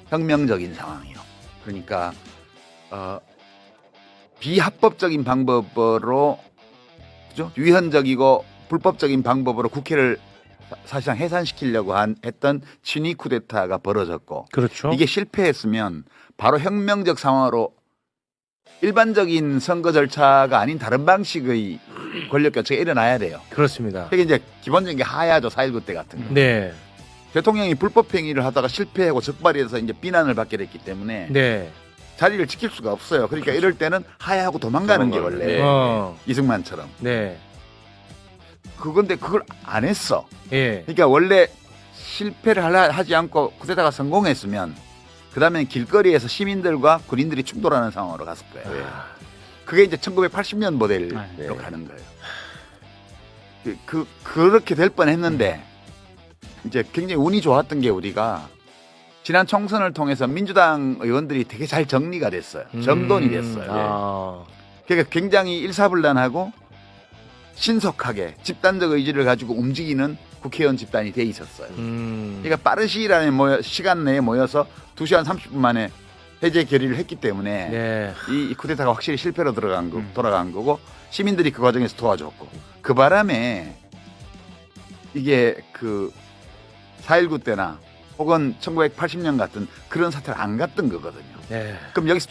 혁명적인 상황이요. 그러니까 비합법적인 방법으로 그죠? 위헌적이고 불법적인 방법으로 국회를 사실상 해산시키려고 했던 친위 쿠데타가 벌어졌고 그렇죠. 이게 실패했으면 바로 혁명적 상황으로 일반적인 선거 절차가 아닌 다른 방식의 권력 교체가 일어나야 돼요. 그렇습니다. 이게 이제 기본적인 게 하야죠. 4.19 때 같은 거. 네. 대통령이 불법 행위를 하다가 실패하고 적발해서 이제 비난을 받게 됐기 때문에 네. 자리를 지킬 수가 없어요. 그러니까 이럴 때는 하야하고 도망가는 게 원래 네. 이승만처럼. 네. 그건데 그걸 안 했어. 예. 그러니까 원래 실패를 하지 않고 쿠데타가 성공했으면 그다음엔 길거리에서 시민들과 군인들이 충돌하는 상황으로 갔을 거예요. 그게 이제 1980년 모델로 네. 가는 거예요. 그렇게 될 뻔했는데 이제 굉장히 운이 좋았던 게 우리가 지난 총선을 통해서 민주당 의원들이 되게 잘 정리가 됐어요. 정돈이 됐어요. 아. 그러니까 굉장히 일사불란하고 신속하게 집단적 의지를 가지고 움직이는 국회의원 집단이 돼 있었어요. 그러니까 빠른 시일 안에 시간 내에 모여서 2시간 30분 만에 해제 결의를 했기 때문에 네. 이 쿠데타가 확실히 실패로 돌아간 거고 시민들이 그 과정에서 도와줬고 그 바람에 이게 그 4.19 때나 혹은 1980년 같은 그런 사태를 안 갔던 거거든요. 네. 그럼 여기서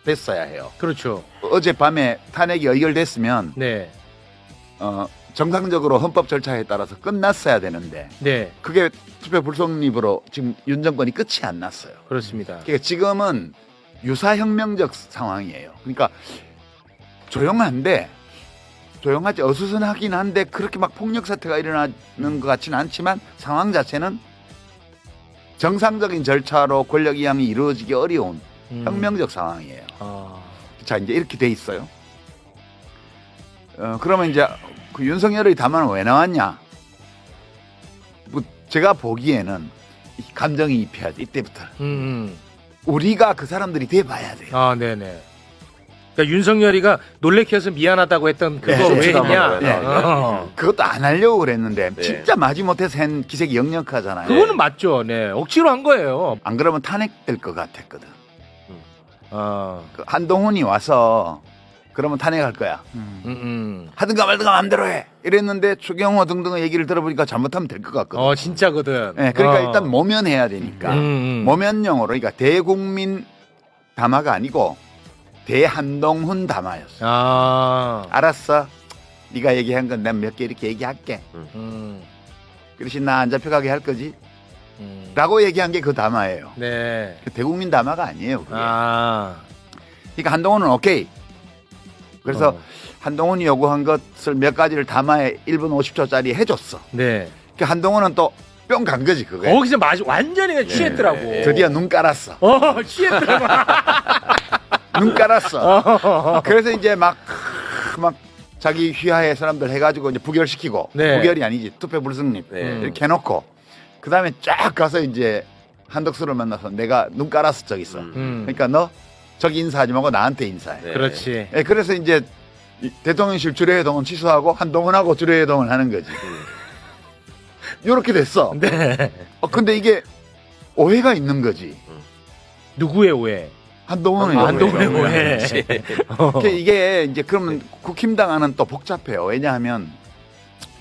됐어야 해요. 그렇죠. 어젯밤에 탄핵이 의결됐으면 네. 정상적으로 헌법 절차에 따라서 끝났어야 되는데 네. 그게 투표 불성립으로 지금 윤 정권이 끝이 안 났어요. 그렇습니다. 그러니까 지금은 유사혁명적 상황이에요. 그러니까 조용하지 어수선하긴 한데 그렇게 막 폭력 사태가 일어나는 것 같지는 않지만 상황 자체는 정상적인 절차로 권력 이양이 이루어지기 어려운 혁명적 상황이에요. 아. 자 이제 이렇게 돼 있어요. 그러면 이제 그 윤석열의 담화는 왜 나왔냐? 뭐 제가 보기에는 이 감정이입해야지 이때부터. 우리가 그 사람들이 돼봐야 돼요. 아, 네네. 그러니까 윤석열이가 놀래켜 해서 미안하다고 했던 그거 네, 왜 했냐? 네, 네. 그것도 안 하려고 그랬는데 네. 진짜 마지못해서 한 기색이 역력하잖아요. 그거는 맞죠. 네. 억지로 한 거예요. 안 그러면 탄핵될 것 같았거든. 아. 그 한동훈이 와서 그러면 탄핵할 거야. 하든가 말든가 마음대로 해. 이랬는데 추경호 등등의 얘기를 들어보니까 잘못하면 될 것 같거든. 진짜거든. 네, 그러니까 일단 모면해야 되니까. 모면용어로 그러니까 대국민 담화가 아니고 대한동훈 담화였어. 아. 알았어. 네가 얘기한 건 난 몇 개 이렇게 얘기할게. 그렇지 나 안 잡혀가게 할 거지. 라고 얘기한 게 그 담화예요. 네. 대국민 담화가 아니에요. 그게. 아. 그러니까 한동훈은 오케이. 그래서 한동훈이 요구한 것을 몇 가지를 담화에 1분 50초짜리 해줬어. 네. 그 한동훈은 또 뿅 간 거지 그거에. 거기서 완전히 그냥 취했더라고. 드디어 눈 깔았어. 취했더라고. 눈 깔았어. 그래서 이제 막 자기 휘하의 사람들 해가지고 이제 부결시키고 네. 부결이 아니지 투표 불승립 네. 이렇게 해놓고 그 다음에 쫙 가서 이제 한덕수를 만나서 내가 눈 깔았어 저기서. 그러니까 너 저기 인사하지 말고 나한테 인사해. 네. 그렇지. 예, 그래서 이제 이 대통령실 주례회동은 취소하고 한동훈하고 주례회동을 하는 거지. 이렇게 됐어. 네. 근데 이게 오해가 있는 거지. 누구의 오해? 한동훈의 한동훈의 오해. 오해. 그러니까 이게 이제 그러면 국힘당하는 또 복잡해요. 왜냐하면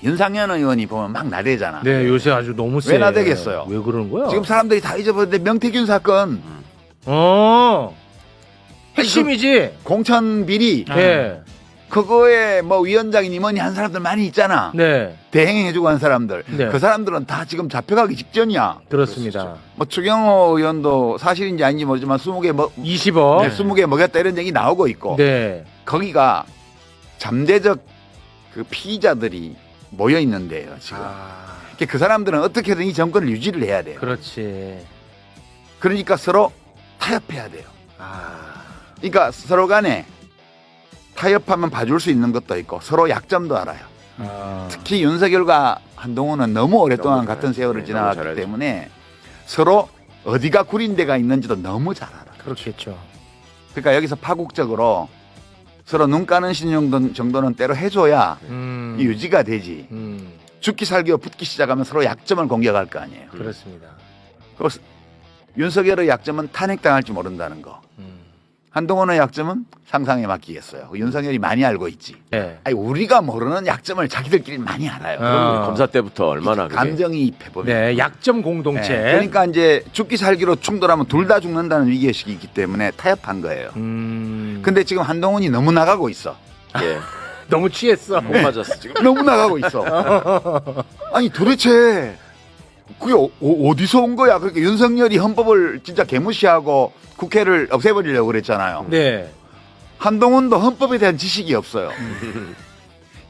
윤상현 의원이 보면 막 나대잖아. 네, 요새 아주 너무 세. 왜 나대겠어요? 왜 그러는 거야? 지금 사람들이 다 잊어버렸는데 명태균 사건 핵심이지. 공천 비리 네. 그거에 뭐 위원장이니 뭐니 한 사람들 많이 있잖아. 네. 대행해주고 한 사람들. 네. 그 사람들은 다 지금 잡혀가기 직전이야. 그렇습니다. 뭐 추경호 의원도 사실인지 아닌지 모르지만 20개 20억. 네, 20개 먹였다 이런 얘기 나오고 있고. 네. 거기가 잠재적 그 피의자들이 모여 있는데요, 지금. 그러니까 그 사람들은 어떻게든 이 정권을 유지를 해야 돼요. 그렇지. 그러니까 서로 타협해야 돼요. 그러니까 서로 간에 타협하면 봐줄 수 있는 것도 있고 서로 약점도 알아요. 특히 윤석열과 한동훈은 너무 오랫동안 너무 같은 세월을 네, 지나갔기 너무 때문에 서로 어디가 구린 데가 있는지도 너무 잘 알아. 그렇겠죠. 그러니까 여기서 파국적으로 서로 눈 까는 정도는 때로 해줘야 이 유지가 되지. 죽기 살기와 붙기 시작하면 서로 약점을 공격할 거 아니에요. 그렇습니다. 그리고 윤석열의 약점은 탄핵당할지 모른다는 거. 한동훈의 약점은 상상에 맡기겠어요. 윤석열이 많이 알고 있지. 네. 아니, 우리가 모르는 약점을 자기들끼리 많이 알아요. 아. 검사 때부터 얼마나 그게. 감정이입해 보면. 네, 약점 공동체. 그러니까 이제 죽기 살기로 충돌하면 둘 다 죽는다는 위기의식이 있기 때문에 타협한 거예요. 근데 지금 한동훈이 너무 나가고 있어. 예. 너무 취했어. 못 맞았어 지금. 너무 나가고 있어. 아니 도대체 그게 어디서 온 거야? 그러니까 윤석열이 헌법을 진짜 개무시하고 국회를 없애버리려고 그랬잖아요. 네. 한동훈도 헌법에 대한 지식이 없어요.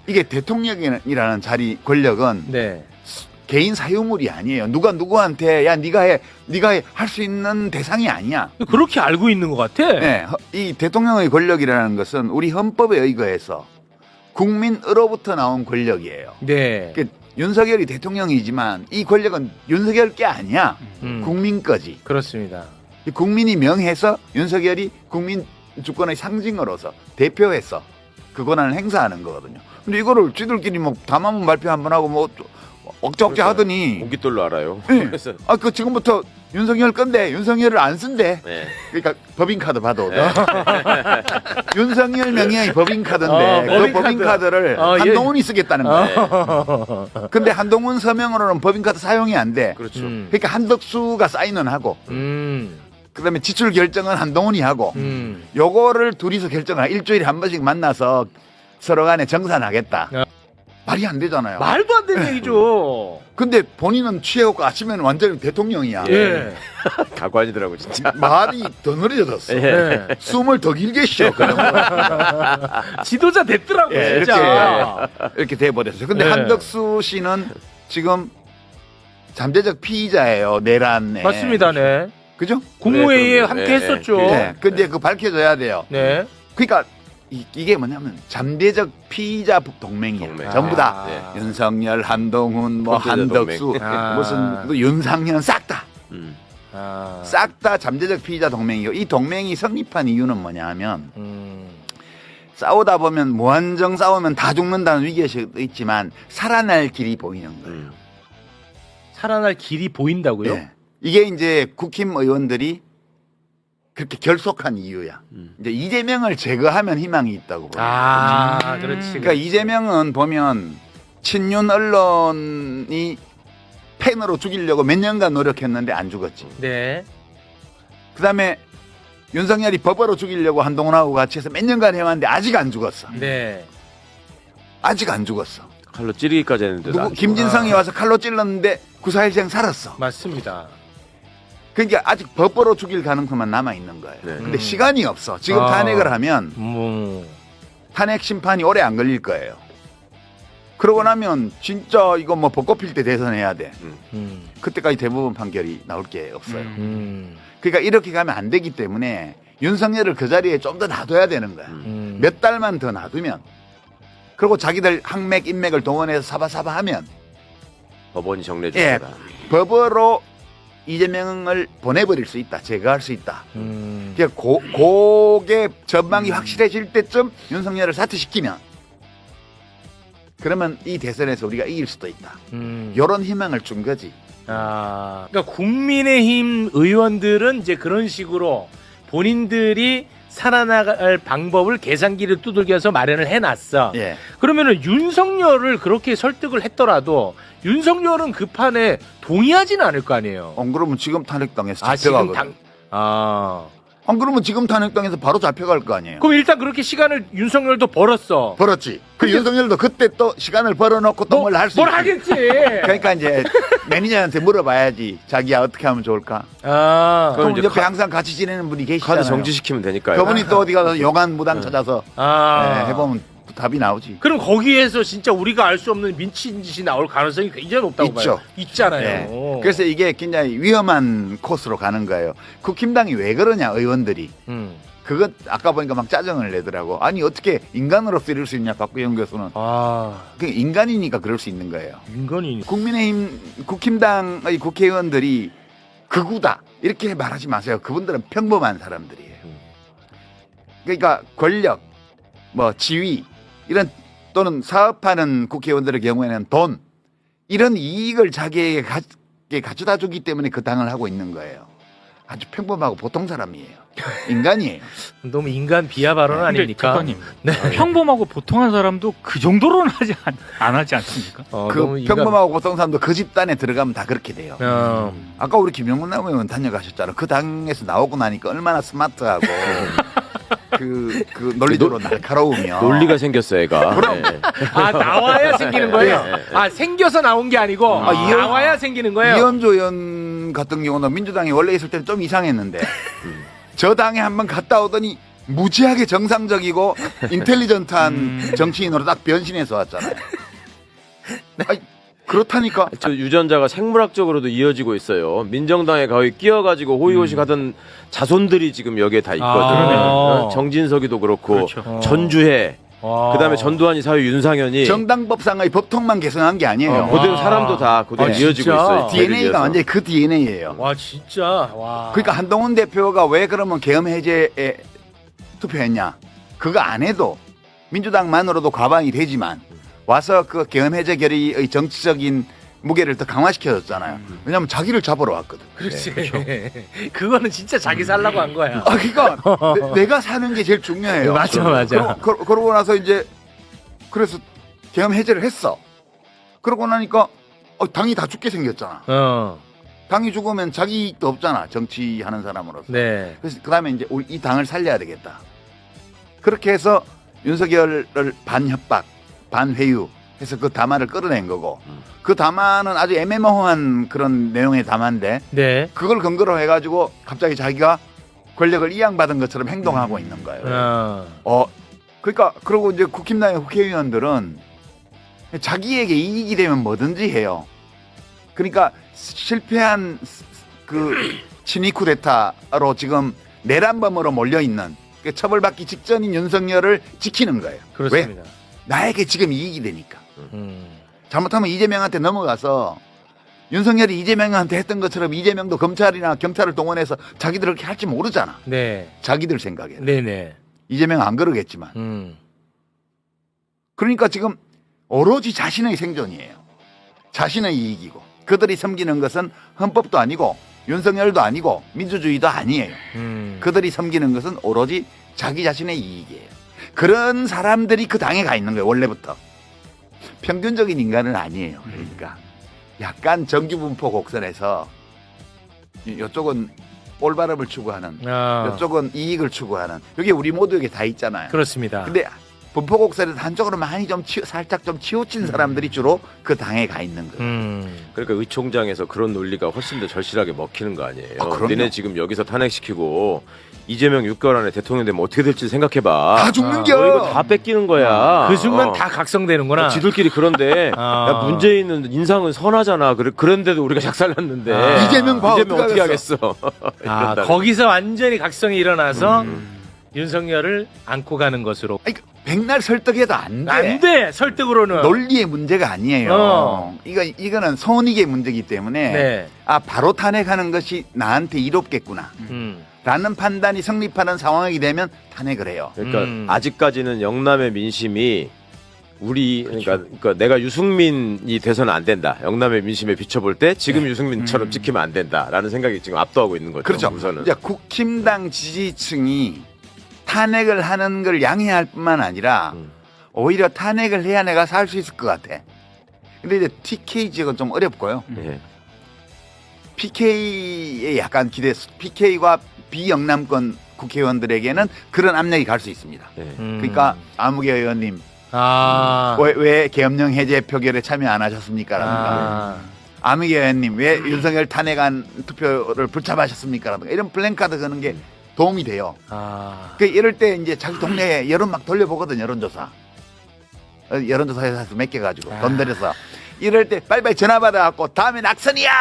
이게 대통령이라는 자리 권력은 네. 개인 사유물이 아니에요. 누가 누구한테 야 네가 해 할 수 있는 대상이 아니야. 그렇게 알고 있는 것 같아. 네, 이 대통령의 권력이라는 것은 우리 헌법에 의거해서 국민으로부터 나온 권력이에요. 네. 그러니까 윤석열이 대통령이지만 이 권력은 윤석열 게 아니야. 국민 거지. 그렇습니다. 이 국민이 명해서 윤석열이 국민 주권의 상징으로서 대표해서 그 권한을 행사하는 거거든요. 근데 이거를 쥐들끼리 뭐 담화문 발표 한번 하고 뭐 억지 하더니 모깃돌로 알아요. 네. 그래서 그 지금부터 윤석열 건데 윤석열을 안 쓴대. 네. 그러니까 법인카드 봐도 윤석열 명의의 법인카드인데 그 법인카드. 법인카드를 한동훈이 쓰겠다는 거예요. 근데 한동훈 서명으로는 법인카드 사용이 안 돼. 그렇죠. 그러니까 한덕수가 사인은 하고 그다음에 지출 결정은 한동훈이 하고 요거를 둘이서 결정을 일주일에 한 번씩 만나서 서로 간에 정산하겠다. 말이 안 되잖아요. 말도 안 되는 얘기죠. 근데 본인은 취해갖고 아침에는 완전히 대통령이야. 예. 가관이더라고 진짜. 말이 더 느려졌어. 예. 숨을 더 길게 쉬어. 지도자 됐더라고 예, 진짜. 이렇게 돼버렸어요. 근데 네. 한덕수 씨는 지금 잠재적 피의자예요. 내란에. 맞습니다. 네. 그죠? 국무회의에 네, 함께 네, 했었죠. 네. 근데 그 밝혀져야 돼요. 네. 그러니까 이게 뭐냐면 잠재적 피의자 동맹이에요. 동맹. 전부 다. 네. 윤석열, 한동훈, 뭐 범죄자 한덕수, 동맹. 아. 무슨 윤상현 싹 다. 아. 싹 다 잠재적 피의자 동맹이고 이 동맹이 성립한 이유는 뭐냐 하면 싸우다 보면 무한정 싸우면 다 죽는다는 위기의식도 있지만 살아날 길이 보이는 거예요. 살아날 길이 보인다고요? 네. 이게 이제 국힘 의원들이 그렇게 결속한 이유야. 이제 이재명을 제거하면 희망이 있다고 봐요. 아, 그렇지. 그러니까 이재명은 보면 친윤 언론이 펜으로 죽이려고 몇 년간 노력했는데 안 죽었지. 네. 그다음에 윤석열이 법으로 죽이려고 한동훈하고 같이 해서 몇 년간 해왔는데 아직 안 죽었어. 네. 아직 안 죽었어. 칼로 찌르기까지 했는데. 누구 김진성이 와서 칼로 찔렀는데 구사일생 살았어. 맞습니다. 그러니까 아직 법으로 죽일 가능성만 남아 있는 거예요. 네. 근데 시간이 없어. 지금 아. 탄핵을 하면 탄핵 심판이 오래 안 걸릴 거예요. 그러고 나면 진짜 이거 뭐 벚꽃 필 때 대선해야 돼. 그때까지 대부분 판결이 나올 게 없어요. 그러니까 이렇게 가면 안 되기 때문에 윤석열을 그 자리에 좀 더 놔둬야 되는 거야. 몇 달만 더 놔두면 그리고 자기들 항맥 인맥을 동원해서 사바사바 하면 법원이 정리해 예, 줍니다. 법으로 이재명을 보내버릴 수 있다. 제거할 수 있다. 그러니까 그게 전망이 확실해질 때쯤 윤석열을 사퇴시키면 그러면 이 대선에서 우리가 이길 수도 있다. 이런 희망을 준 거지. 아, 그러니까 국민의힘 의원들은 이제 그런 식으로 본인들이 살아나갈 방법을 계산기를 두들겨서 마련을 해놨어. 예. 그러면은 윤석열을 그렇게 설득을 했더라도 윤석열은 그 판에 동의하지는 않을 거 아니에요. 안 그러면 지금 탄핵당해서 지금 잡혀가거든. 안 그러면 지금 탄핵당해서 바로 잡혀갈 거 아니에요. 그럼 일단 그렇게 시간을 윤석열도 벌었어. 벌었지. 그 윤석열도 그때 또 시간을 벌어놓고 또 뭘 할 수 있지. 뭘 하겠지. 그러니까 이제 매니저한테 물어봐야지. 자기야 어떻게 하면 좋을까. 아, 그럼 이제 옆에 항상 같이 지내는 분이 계시잖아요. 카드 정지시키면 되니까요. 그분이 또 어디 가서 용한 무당 찾아서 아. 네, 해보면 답이 나오지. 그럼 거기에서 진짜 우리가 알 수 없는 민친 짓이 나올 가능성이 굉장히 높다고 있죠. 봐요. 있잖아요. 네. 그래서 이게 굉장히 위험한 코스로 가는 거예요. 국힘당이 왜 그러냐 의원들이. 그것 아까 보니까 막 짜증을 내더라고. 아니 어떻게 인간으로서 이럴 수 있냐 박구영 교수는. 아, 그 인간이니까 그럴 수 있는 거예요. 인간이. 국민의힘 국힘당의 국회의원들이 극우다 이렇게 말하지 마세요. 그분들은 평범한 사람들이에요. 그러니까 권력, 뭐 지위 이런 또는 사업하는 국회의원들의 경우에는 돈 이런 이익을 자기에게 가져다 주기 때문에 그 당을 하고 있는 거예요. 아주 평범하고 보통 사람이에요. 인간이에요. 너무 인간 비하 발언 근데 아닙니까? 작가님, 네. 평범하고 보통한 사람도 그 정도로는 안 하지 않습니까? 그 너무 인간- 평범하고 보통 사람도 그 집단에 들어가면 다 그렇게 돼요. 아까 우리 김영문 의원 다녀가셨잖아. 그 당에서 나오고 나니까 얼마나 스마트하고 그 논리적으로 날카로우며 논리가 생겼어 애가. 그럼. 네. 아 나와야 생기는 거예요? 네. 아 생겨서 나온 게 아니고 나와야 생기는 거예요? 이현조 의원 같은 경우는 민주당이 원래 있을 때는 좀 이상했는데 저 당에 한번 갔다 오더니 무지하게 정상적이고 인텔리전트한 정치인으로 딱 변신해서 왔잖아요. 아니, 그렇다니까. 저 유전자가 생물학적으로도 이어지고 있어요. 민정당에 거의 끼어가지고 호의호식하던 자손들이 지금 여기에 다 있거든. 아. 정진석이도 그렇고 그렇죠. 전주혜, 와. 그다음에 전두환이 사회 윤상현이 정당법상의 법통만 개선한 게 아니에요. 그대로 아. 사람도 다 그대로 아, 이어지고 진짜? 있어요. DNA가 완전히 그 DNA예요. 와 진짜 와. 그러니까 한동훈 대표가 왜 그러면 계엄 해제에 투표했냐? 그거 안 해도 민주당만으로도 과반이 되지만 와서 그 계엄 해제 결의의 정치적인 무게를 더 강화시켜줬잖아요. 왜냐하면 자기를 잡으러 왔거든. 그렇지. 그거는 진짜 자기 살라고 한 거야. 아, 그러니까 내가 사는 게 제일 중요해요. 맞아. 그러고 나서 이제 그래서 계엄 해제를 했어. 그러고 나니까 당이 다 죽게 생겼잖아. 당이 죽으면 자기 이익도 없잖아. 정치하는 사람으로서. 네. 그래서 그다음에 이제 우리 이 당을 살려야 되겠다. 그렇게 해서 윤석열을 반협박, 반회유 해서 그 담화를 끌어낸 거고 그 담화는 아주 애매모호한 그런 내용의 담화인데 네. 그걸 근거로 해가지고 갑자기 자기가 권력을 이양받은 것처럼 행동하고 있는 거예요. 그러니까 그리고 이제 국힘당의 국회의원들은 자기에게 이익이 되면 뭐든지 해요. 그러니까 실패한 그 친위 쿠데타로 지금 내란범으로 몰려 있는 처벌받기 직전인 윤석열을 지키는 거예요. 그렇습니다. 왜? 나에게 지금 이익이 되니까. 잘못하면 이재명한테 넘어가서 윤석열이 이재명한테 했던 것처럼 이재명도 검찰이나 경찰을 동원해서 자기들 그렇게 할지 모르잖아. 네. 자기들 생각에. 네네. 이재명 안 그러겠지만. 그러니까 지금 오로지 자신의 생존이에요. 자신의 이익이고. 그들이 섬기는 것은 헌법도 아니고 윤석열도 아니고 민주주의도 아니에요. 그들이 섬기는 것은 오로지 자기 자신의 이익이에요. 그런 사람들이 그 당에 가 있는 거예요. 원래부터. 평균적인 인간은 아니에요. 그러니까 약간 정규분포 곡선에서 이쪽은 올바름을 추구하는 이쪽은 이익을 추구하는 이게 우리 모두에게 다 있잖아요. 그렇습니다. 근데 분포 곡선에서 한쪽으로 많이 좀 살짝 좀 치우친 사람들이 주로 그 당에 가 있는 거예요. 그러니까 의총장에서 그런 논리가 훨씬 더 절실하게 먹히는 거 아니에요. 그럼요. 니네 지금 여기서 탄핵시키고 이재명 6개월 안에 대통령 되면 어떻게 될지 생각해봐. 다 죽는겨. 이거 다 뺏기는 거야. 그 순간 다 각성되는구나. 지들끼리 그런데 야, 문재인은 인상은 선하잖아. 그런데도 우리가 작살났는데 이재명 봐, 어떻게 하겠어. 거기서 완전히 각성이 일어나서 윤석열을 안고 가는 것으로. 아니, 백날 설득해도 안 돼. 안 돼. 설득으로는. 논리의 문제가 아니에요. 이거는 손익의 문제이기 때문에 네. 바로 탄핵하는 것이 나한테 이롭겠구나. 라는 판단이 성립하는 상황이 되면 탄핵을 해요. 그러니까 아직까지는 영남의 민심이 그러니까 내가 유승민이 돼서는 안 된다. 영남의 민심에 비춰볼 때 지금 유승민처럼 찍히면 안 된다라는 생각이 지금 압도하고 있는 거죠. 그렇죠. 우선은. 이제 국힘당 지지층이 탄핵을 하는 걸 양해할 뿐만 아니라 오히려 탄핵을 해야 내가 살 수 있을 것 같아. 근데 이제 TK 지역은 좀 어렵고요. 예. PK에 약간 PK와 비영남권 국회의원들에게는 그런 압력이 갈 수 있습니다. 그러니까 아무개 의원님 왜 계엄령 해제 표결에 참여 안 하셨습니까? 라든가 아무개 의원님 왜 윤석열 탄핵안 투표를 불참하셨습니까? 라든가 이런 플랜카드 거는 게 도움이 돼요. 이럴 때 이제 자기 동네에 여론 막 돌려보거든. 여론조사 회사에서 맡겨가지고 돈 들여서 이럴 때 빨리빨리 전화 받아갖고 다음에 낙선이야.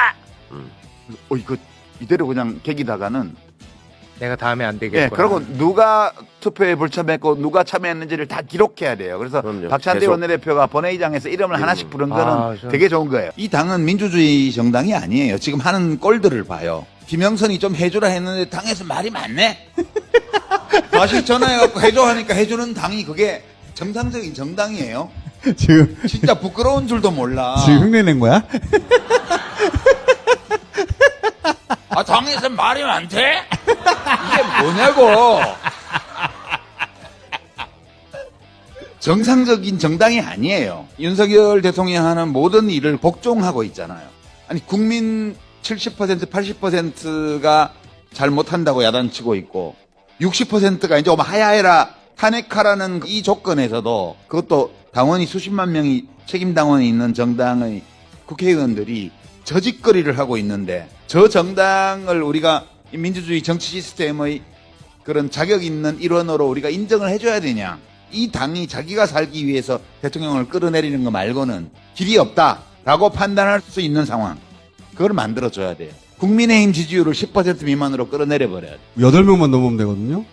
이거 이대로 그냥 개기다가는 내가 다음에 안 되겠구나. 예, 그리고 누가 투표에 불참했고 누가 참여했는지를 다 기록해야 돼요. 그래서 그럼요. 박찬대 계속. 원내대표가 본회의장에서 이름을 하나씩 부른 거는 되게 좋은 거예요. 이 당은 민주주의 정당이 아니에요. 지금 하는 꼴들을 봐요. 김영선이 좀 해주라 했는데 당에서 말이 많네. 다시 전화해갖고 해줘 하니까 해주는 당이 그게 정상적인 정당이에요. 지금 진짜 부끄러운 줄도 몰라. 흉내낸 거야? 아, 당에서 말이 많대? 이게 뭐냐고. 정상적인 정당이 아니에요. 윤석열 대통령이 하는 모든 일을 복종하고 있잖아요. 아니, 국민 70%, 80%가 잘 못한다고 야단치고 있고 60%가 이제 하야해라 탄핵하라는 이 조건에서도 그것도 당원이 수십만 명이 책임 당원이 있는 정당의 국회의원들이 저짓거리를 하고 있는데 저 정당을 우리가 민주주의 정치 시스템의 그런 자격 있는 일원으로 우리가 인정을 해줘야 되냐. 이 당이 자기가 살기 위해서 대통령을 끌어내리는 거 말고는 길이 없다라고 판단할 수 있는 상황. 그걸 만들어줘야 돼요. 국민의힘 지지율을 10% 미만으로 끌어내려 버려야 돼요. 8명만 넘으면 되거든요.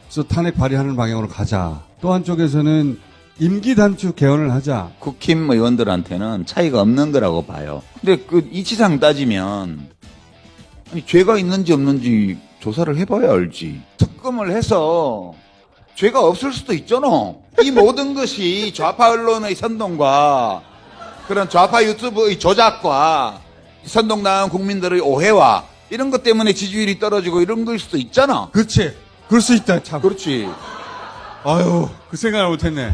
그래서 탄핵 발의하는 방향으로 가자. 또 한쪽에서는 임기 단축 개헌을 하자. 국힘 의원들한테는 차이가 없는 거라고 봐요. 근데 그 이치상 따지면 아니, 죄가 있는지 없는지 조사를 해봐야 알지. 특검을 해서 죄가 없을 수도 있잖아. 이 모든 것이 좌파 언론의 선동과 그런 좌파 유튜브의 조작과 선동당한 국민들의 오해와 이런 것 때문에 지지율이 떨어지고 이런 걸 수도 있잖아. 그렇지. 그럴 수 있다. 참. 그렇지. 아유, 그 생각을 못했네.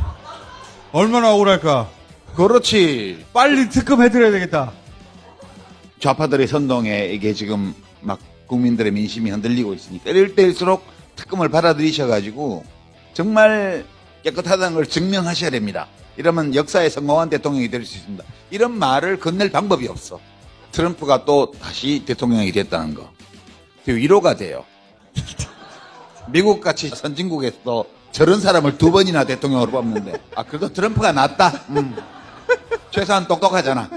얼마나 억울할까. 그렇지. 빨리 특검해드려야 되겠다. 좌파들의 선동에 이게 지금 막 국민들의 민심이 흔들리고 있으니까 이럴 때일수록 특검을 받아들이셔가지고 정말 깨끗하다는 걸 증명하셔야 됩니다. 이러면 역사에 성공한 대통령이 될 수 있습니다. 이런 말을 건넬 방법이 없어. 트럼프가 또 다시 대통령이 됐다는 거. 위로가 돼요. 미국같이 선진국에서 저런 사람을 2번이나 대통령으로 뽑는데 그래도 트럼프가 낫다. 최소한 똑똑하잖아.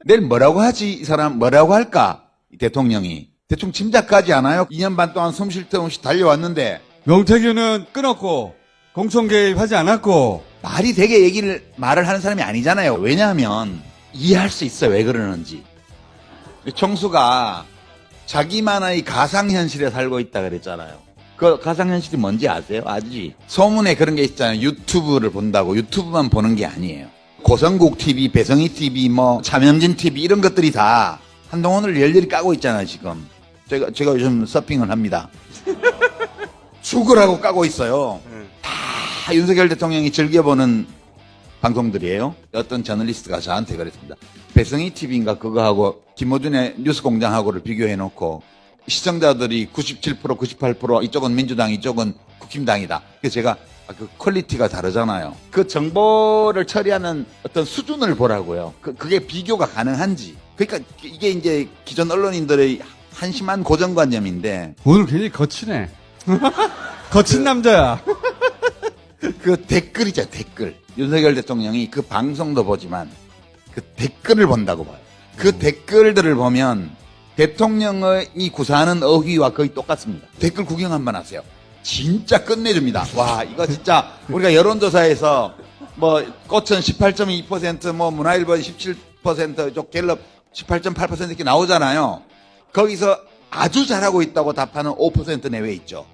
내일 뭐라고 하지? 이 사람 뭐라고 할까? 이 대통령이. 대충 짐작하지 않아요? 2년 반 동안 숨 쉴 틈 없이 달려왔는데 명태균은 끊었고 공천 개입하지 않았고 말이 되게 말을 하는 사람이 아니잖아요. 왜냐하면 이해할 수 있어요. 왜 그러는지. 청수가 자기만의 가상현실에 살고 있다 그랬잖아요. 그 가상현실이 뭔지 아세요? 알지? 소문에 그런 게 있잖아요. 유튜브를 본다고. 유튜브만 보는 게 아니에요. 고성국 TV, 배성희 TV, 차명진 TV 이런 것들이 다 한동훈을 열렬히 까고 있잖아요. 지금. 제가 요즘 서핑을 합니다. 죽으라고 까고 있어요. 다 윤석열 대통령이 즐겨보는 방송들이에요. 어떤 저널리스트가 저한테 그랬습니다. 배성희 TV인가 그거하고 김호준의 뉴스공장하고를 비교해놓고 시청자들이 97%, 98% 이쪽은 민주당, 이쪽은 국힘당이다. 그래서 제가 그 퀄리티가 다르잖아요. 그 정보를 처리하는 어떤 수준을 보라고요. 그게 비교가 가능한지. 그러니까 이게 이제 기존 언론인들의 한심한 고정관념인데 오늘 굉장히 거치네. 거친 남자야. 그 댓글이죠, 댓글. 윤석열 대통령이 그 방송도 보지만 그 댓글을 본다고 봐요. 그 댓글들을 보면 대통령이 구사하는 어휘와 거의 똑같습니다. 댓글 구경 한번 하세요. 진짜 끝내줍니다. 와, 이거 진짜 우리가 여론조사에서 꽃은 18.2%, 문화일보 17%, 쪽 갤럽 18.8% 이렇게 나오잖아요. 거기서 아주 잘하고 있다고 답하는 5% 내외 있죠.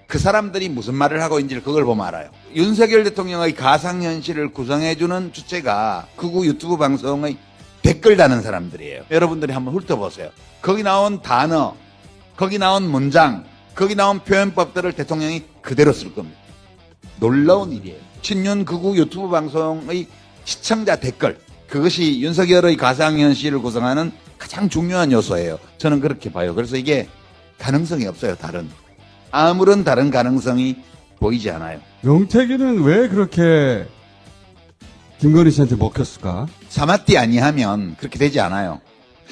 그 사람들이 무슨 말을 하고 있는지를 그걸 보면 알아요. 윤석열 대통령의 가상현실을 구성해주는 주체가 극우 유튜브 방송의 댓글 다는 사람들이에요. 여러분들이 한번 훑어보세요. 거기 나온 단어, 거기 나온 문장, 거기 나온 표현법들을 대통령이 그대로 쓸 겁니다. 놀라운 일이에요. 친윤 극우 유튜브 방송의 시청자 댓글, 그것이 윤석열의 가상현실을 구성하는 가장 중요한 요소예요. 저는 그렇게 봐요. 그래서 이게 가능성이 없어요. 아무런 다른 가능성이 보이지 않아요. 명태균은 왜 그렇게 김건희 씨한테 먹혔을까? 사마띠 아니하면 그렇게 되지 않아요.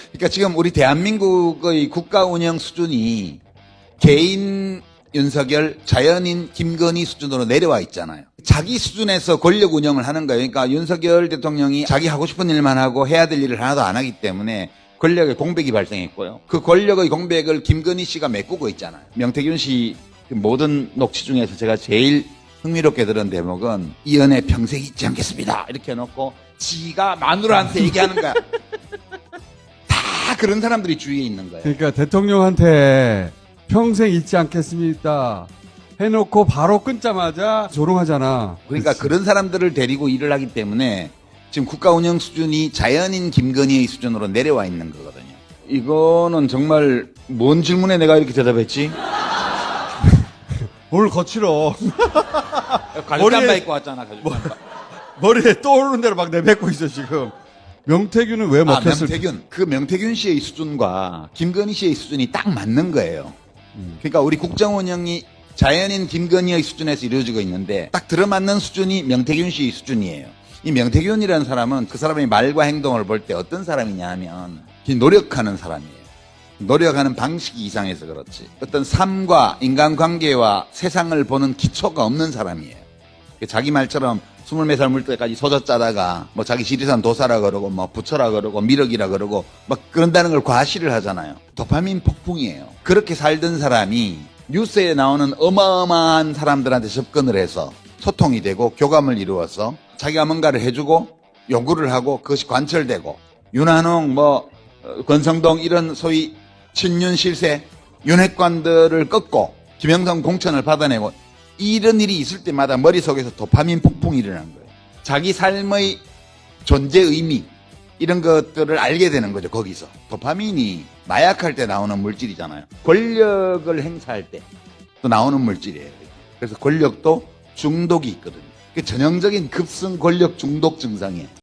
그러니까 지금 우리 대한민국의 국가 운영 수준이 개인 윤석열, 자연인 김건희 수준으로 내려와 있잖아요. 자기 수준에서 권력 운영을 하는 거예요. 그러니까 윤석열 대통령이 자기 하고 싶은 일만 하고 해야 될 일을 하나도 안 하기 때문에 권력의 공백이 발생했고요. 그 권력의 공백을 김건희 씨가 메꾸고 있잖아요. 명태균 씨 모든 녹취 중에서 제가 제일 흥미롭게 들은 대목은 이 연애 평생 잊지 않겠습니다. 이렇게 해놓고 지가 마누라한테 얘기하는 거야. 다 그런 사람들이 주위에 있는 거예요. 그러니까 대통령한테 평생 잊지 않겠습니다 해놓고 바로 끊자마자 조롱하잖아. 그러니까 그런 사람들을 데리고 일을 하기 때문에 지금 국가 운영 수준이 자연인 김건희의 수준으로 내려와 있는 거거든요. 이거는 정말 뭔 질문에 내가 이렇게 대답했지? 뭘 거칠어. 가죽잠바 입고 왔잖아, 가죽잠바. 머리에 떠오르는 대로 막 내뱉고 있어, 지금. 명태균은 왜 먹혔을까? 명태균. 그 명태균 씨의 수준과 김건희 씨의 수준이 딱 맞는 거예요. 그러니까 우리 국정운영이 자연인 김건희의 수준에서 이루어지고 있는데 딱 들어맞는 수준이 명태균 씨의 수준이에요. 이 명태균이라는 사람은 그 사람의 말과 행동을 볼 때 어떤 사람이냐 하면 노력하는 사람이에요. 노력하는 방식이 이상해서 그렇지. 어떤 삶과 인간관계와 세상을 보는 기초가 없는 사람이에요. 자기 말처럼 24살 물 때까지 소젖 짜다가 뭐 자기 지리산 도사라 그러고 뭐 부처라 그러고 미륵이라 그러고 막 그런다는 걸 과시를 하잖아요. 도파민 폭풍이에요. 그렇게 살던 사람이 뉴스에 나오는 어마어마한 사람들한테 접근을 해서 소통이 되고 교감을 이루어서 자기가 뭔가를 해주고 요구를 하고 그것이 관철되고 윤한홍 권성동 이런 소위 친윤 실세 윤핵관들을 꺾고 김영삼 공천을 받아내고 이런 일이 있을 때마다 머릿속에서 도파민 폭풍이 일어난 거예요. 자기 삶의 존재 의미 이런 것들을 알게 되는 거죠. 거기서 도파민이 마약할 때 나오는 물질이잖아요. 권력을 행사할 때 또 나오는 물질이에요. 그래서 권력도 중독이 있거든요. 그 전형적인 급성 권력 중독 증상이에요.